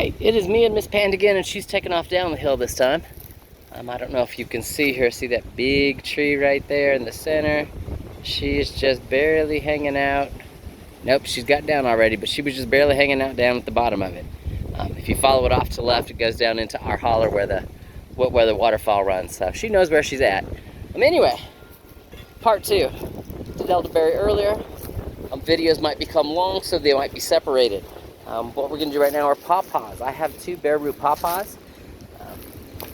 Alright, it is me and Miss Panda again, and she's taking off down the hill this time. I don't know if you can see her. See that big tree right there in the center? She is just barely hanging out. Nope, she's got down already, but she was just barely hanging out down at the bottom of it. If you follow it off to the left, it goes down into our holler where the waterfall runs. So she knows where she's at. Anyway, part two. Did elderberry earlier. Videos might become long, so they might be separated. What we're going to do right now are Paw Paws. I have 2 bare root Paw Paws.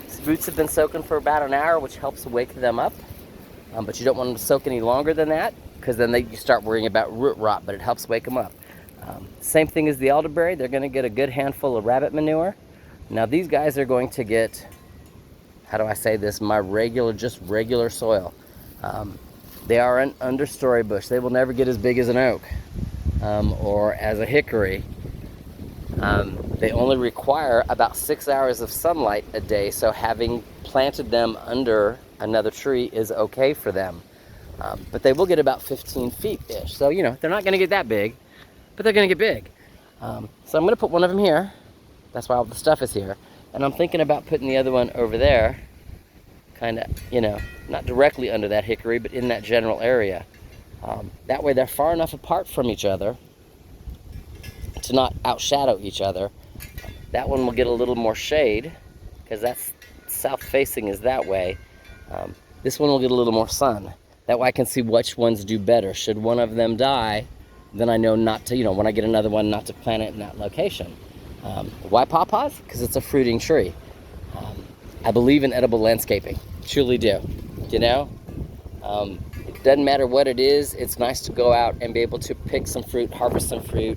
These roots have been soaking for about an hour, which helps wake them up. But you don't want them to soak any longer than that, because then you start worrying about root rot, but it helps wake them up. Same thing as the elderberry. They're going to get a good handful of rabbit manure. Now these guys are going to get, how do I say this, just regular soil. They are an understory bush. They will never get as big as an oak or as a hickory. They only require about 6 hours of sunlight a day, so having planted them under another tree is okay for them. But they will get about 15 feet-ish. So, they're not going to get that big, but they're going to get big. So I'm going to put one of them here. That's why all the stuff is here. And I'm thinking about putting the other one over there, kind of, not directly under that hickory, but in that general area. That way they're far enough apart from each other to not outshadow each other. That one will get a little more shade, because that's south-facing is that way. This one will get a little more sun. That way I can see which ones do better. Should one of them die, then I know not to, when I get another one, not to plant it in that location. Why Paw Paws? Because it's a fruiting tree. I believe in edible landscaping. Truly do. It doesn't matter what it is. It's nice to go out and be able to pick some fruit, harvest some fruit,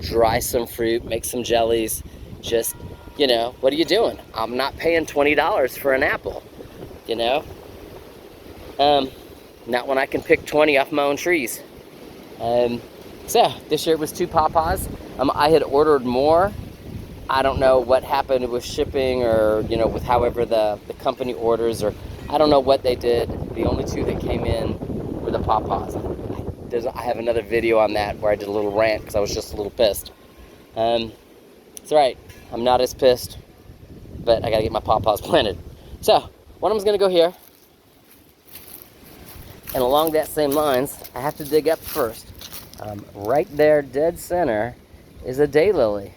dry some fruit, make some jellies. Just, what are you doing? I'm not paying $20 for an apple, not when I can pick 20 off my own trees. So this year it was 2 Paw Paws. I had ordered more. I don't know what happened with shipping, or with however the company orders, or I don't know what they did. The only 2 that came in were the Paw Paws. I have another video on that where I did a little rant because I was just a little pissed. It's all right. I'm not as pissed, but I gotta get my Paw Paws planted. So one of them's gonna go here, and along that same lines, I have to dig up first. Right there, dead center, is a daylily.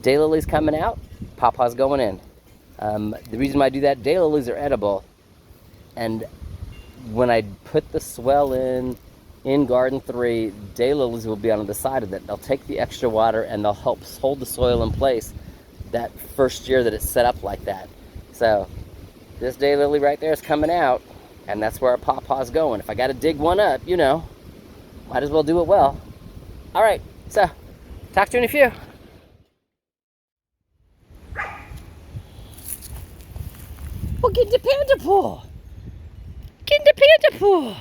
Daylilies coming out, Paw Paws going in. The reason why I do that, daylilies are edible, and when I put the swell in Garden 3, daylilies will be on the side of it. They'll take the extra water and they'll help hold the soil in place that first year that it's set up like that. So this daylily right there is coming out, and that's where our Paw Paw's going. If I got to dig one up, might as well do it well. All right, so talk to you in a few. Well, get the panda paw. Get the panda paw.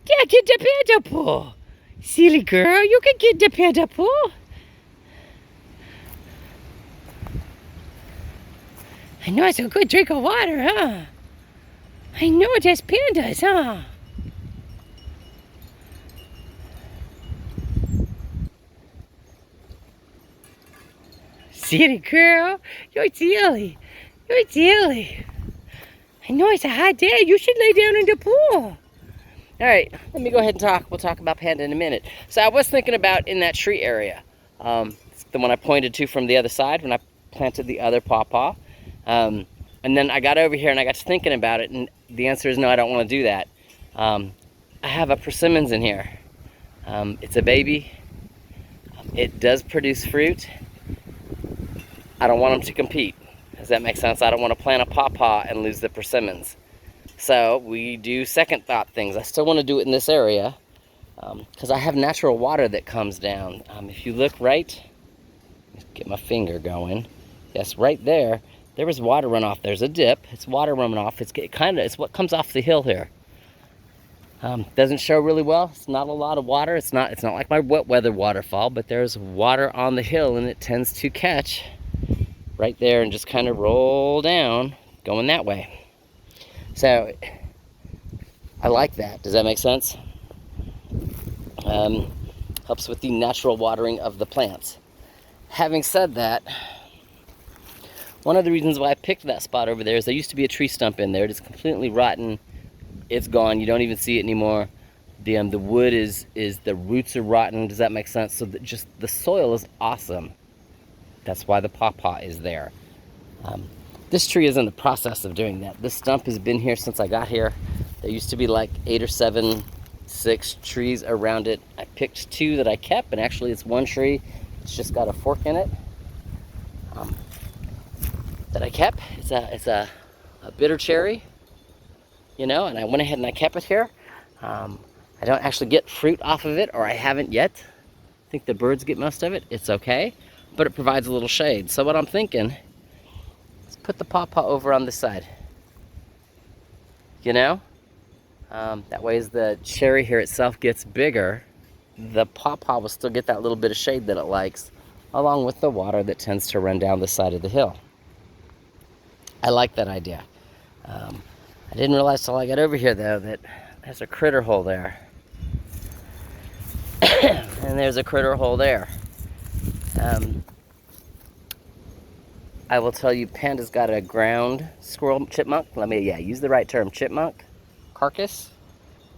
Yeah, get the panda paw. Silly girl, you can get the panda paw. I know it's a good drink of water, huh? I know there's pandas, huh? Silly girl, you're silly. You're silly. I know it's a hot day. You should lay down in the pool. All right, let me go ahead and talk. We'll talk about panda in a minute. So I was thinking about in that tree area, the one I pointed to from the other side when I planted the other Paw Paw. And then I got over here and I got to thinking about it, and the answer is no, I don't want to do that. I have a persimmons in here. It's a baby. It does produce fruit. I don't want them to compete. Does that make sense? I don't want to plant a Paw Paw and lose the persimmons. So we do second thought things. I still want to do it in this area because I have natural water that comes down. If you look right, get my finger going. Yes, right there. There was water runoff. There's a dip. It's water running off. It's what comes off the hill here. Doesn't show really well. It's not a lot of water. It's not like my wet weather waterfall, but there's water on the hill, and it tends to catch right there and just kind of roll down going that way. So I like that. Does that make sense? Helps with the natural watering of the plants. Having said that, one of the reasons why I picked that spot over there is there used to be a tree stump in there. It is completely rotten. It's gone. You don't even see it anymore. The wood is the roots are rotten. Does that make sense? So just the soil is awesome. That's why the pawpaw is there. This tree is in the process of doing that. This stump has been here since I got here. There used to be like 8 or 7, 6 trees around it. I picked 2 that I kept, and actually it's one tree. It's just got a fork in it that I kept. It's a bitter cherry, you know, and I went ahead and I kept it here. I don't actually get fruit off of it, or I haven't yet. I think the birds get most of it. It's okay, but it provides a little shade. So what I'm thinking is put the pawpaw over on this side, you know? That way as the cherry here itself gets bigger, the pawpaw will still get that little bit of shade that it likes, along with the water that tends to run down the side of the hill. I like that idea. I didn't realize till I got over here, though, that there's a critter hole there. And there's a critter hole there. I will tell you, Panda's got a ground squirrel chipmunk. Use the right term, chipmunk carcass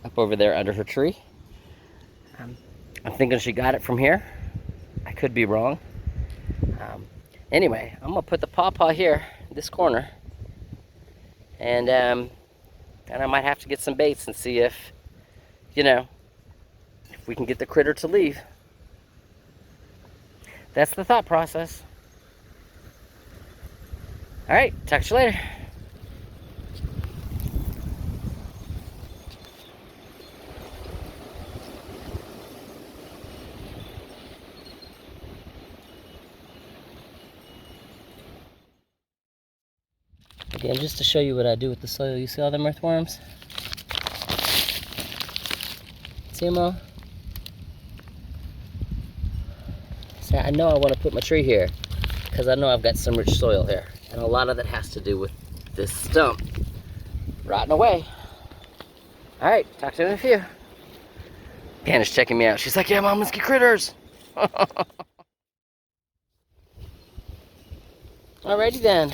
up over there under her tree. I'm thinking she got it from here. I could be wrong. Anyway, I'm gonna put the pawpaw here, this corner, and I might have to get some baits and see if, you know, if we can get the critter to leave. That's the thought process. All right, talk to you later. Again, just to show you what I do with the soil, you see all them earthworms? See them all? So I know I want to put my tree here because I know I've got some rich soil here. And a lot of that has to do with this stump rotting away. All right, talk to you in a few. Panda's checking me out. She's like, yeah, Mom, let's get critters. Alrighty then.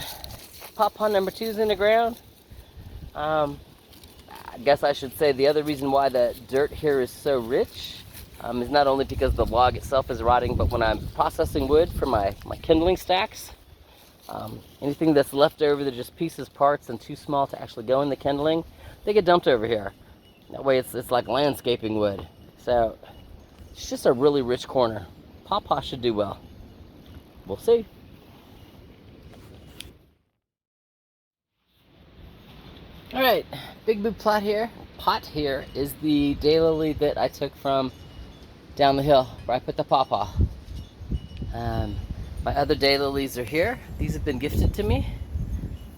Pawpaw number 2's in the ground. I guess I should say the other reason why the dirt here is so rich is not only because the log itself is rotting, but when I'm processing wood for my kindling stacks, anything that's left over, they're just pieces, parts, and too small to actually go in the kindling, they get dumped over here. That way it's like landscaping wood. So it's just a really rich corner. Pawpaw should do well. We'll see. All right, big big pot here is the daylily that I took from down the hill where I put the pawpaw. My other daylilies are here. These have been gifted to me.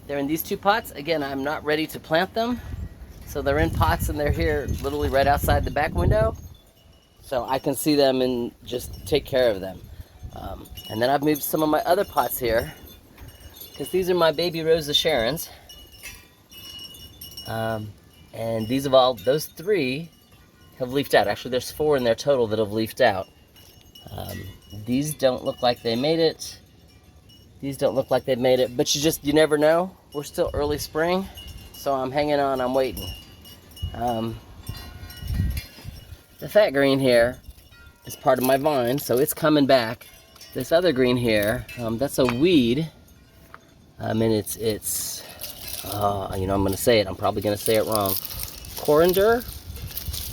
They're in these 2 pots. Again, I'm not ready to plant them, so they're in pots and they're here literally right outside the back window, so I can see them and just take care of them. And then I've moved some of my other pots here because these are my baby Rosa Sharons. And those 3 have leafed out. Actually, there's 4 in there total that have leafed out. These don't look like they made it. These don't look like they've made it, but you never know. We're still early spring, so I'm hanging on, I'm waiting. The fat green here is part of my vine, so it's coming back. This other green here, that's a weed, and it's I'm gonna say it. I'm probably gonna say it wrong. Coriander.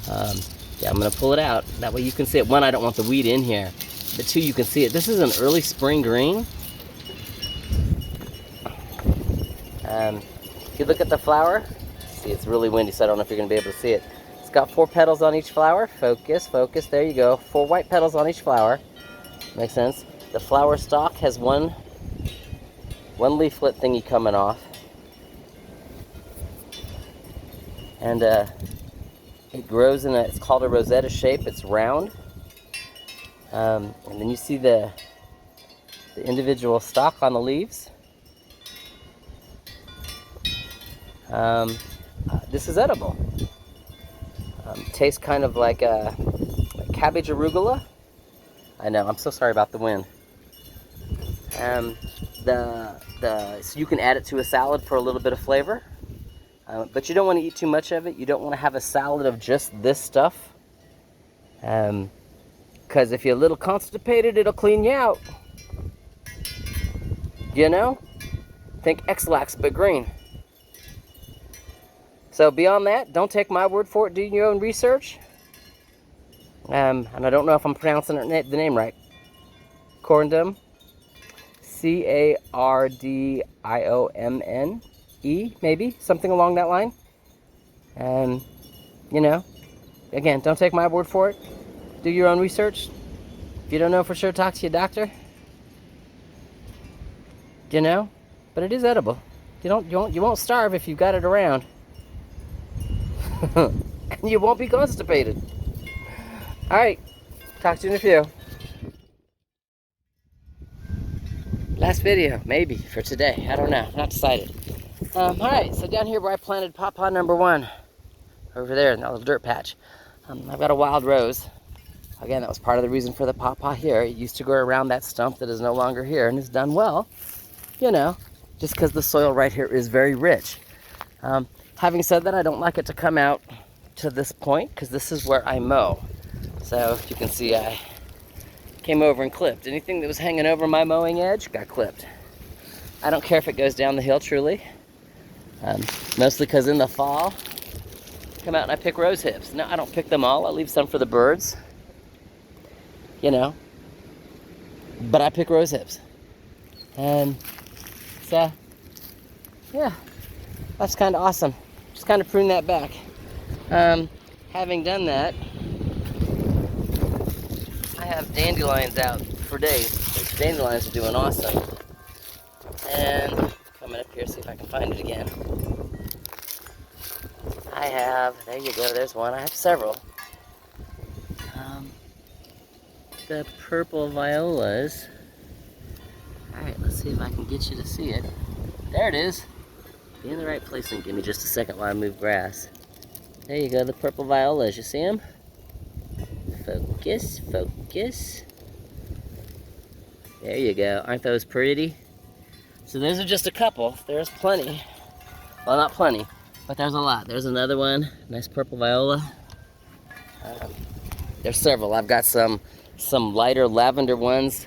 Yeah, I'm gonna pull it out. That way you can see it. 1, I don't want the weed in here, but 2, you can see it. This is an early spring green. If you look at the flower, see, it's really windy, so I don't know if you're gonna be able to see it. It's got 4 petals on each flower. Focus, focus. There you go. 4 white petals on each flower. Makes sense. The flower stalk has one leaflet thingy coming off. And it grows it's called a rosetta shape. It's round. And then you see the individual stalk on the leaves. This is edible. Tastes kind of like a cabbage arugula. I know, I'm so sorry about the wind. So you can add it to a salad for a little bit of flavor, but you don't want to eat too much of it. You don't want to have a salad of just this stuff, because if you're a little constipated, it'll clean you out. You know? Think X-Lax, but green. So beyond that, don't take my word for it. Do your own research. And I don't know if I'm pronouncing the name right. Corndom. Cardiomne, maybe, something along that line. And, you know, again, don't take my word for it. Do your own research. If you don't know for sure, talk to your doctor. You know, but it is edible. You won't starve if you've got it around. And you won't be constipated. All right, talk to you in a few. Last video, maybe, for today. I don't know, I'm not decided. All right, so down here where I planted Paw Paw number 1, over there in that little dirt patch, I've got a wild rose. Again, that was part of the reason for the Paw Paw here. It used to grow around that stump that is no longer here and has done well, you know, just because the soil right here is very rich. Having said that, I don't like it to come out to this point because this is where I mow. So if you can see, I came over and clipped. Anything that was hanging over my mowing edge got clipped. I don't care if it goes down the hill, truly. Mostly because in the fall, I come out and I pick rose hips. No, I don't pick them all. I leave some for the birds, you know. But I pick rose hips. And so, yeah, that's kind of awesome. Just kind of prune that back. Having done that, I have dandelions out for days. Those dandelions are doing awesome. And coming up here, see if I can find it again. I have, there you go, there's one. I have several. The purple violas. Alright, let's see if I can get you to see it. There it is. Be in the right place and give me just a second while I move grass. There you go, the purple violas. You see them? Focus, focus. There you go. Aren't those pretty? So those are just a couple. There's plenty. Well, not plenty, but there's a lot. There's another one. Nice purple viola. There's several. I've got some lighter lavender ones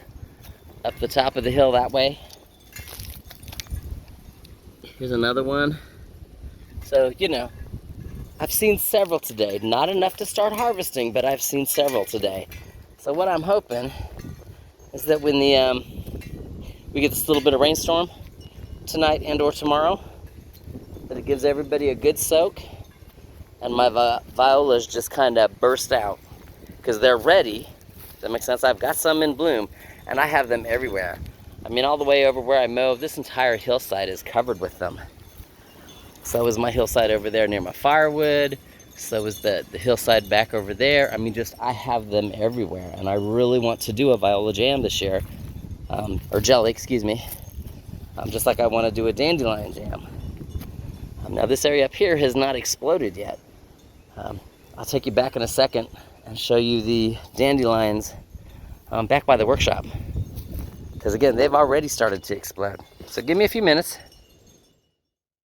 up the top of the hill that way. Here's another one. So, you know, I've seen several today. Not enough to start harvesting, but I've seen several today. So what I'm hoping is that when we get this little bit of rainstorm tonight and or tomorrow, that it gives everybody a good soak and my violas just kind of burst out because they're ready. Does that make sense? I've got some in bloom and I have them everywhere. I mean, all the way over where I mow, this entire hillside is covered with them. So is my hillside over there near my firewood. So is the hillside back over there. I mean, just, I have them everywhere. And I really want to do a viola jam this year. Or jelly, excuse me. Just like I want to do a dandelion jam. Now this area up here has not exploded yet. I'll take you back in a second and show you the dandelions back by the workshop. Because again, they've already started to explode. So give me a few minutes.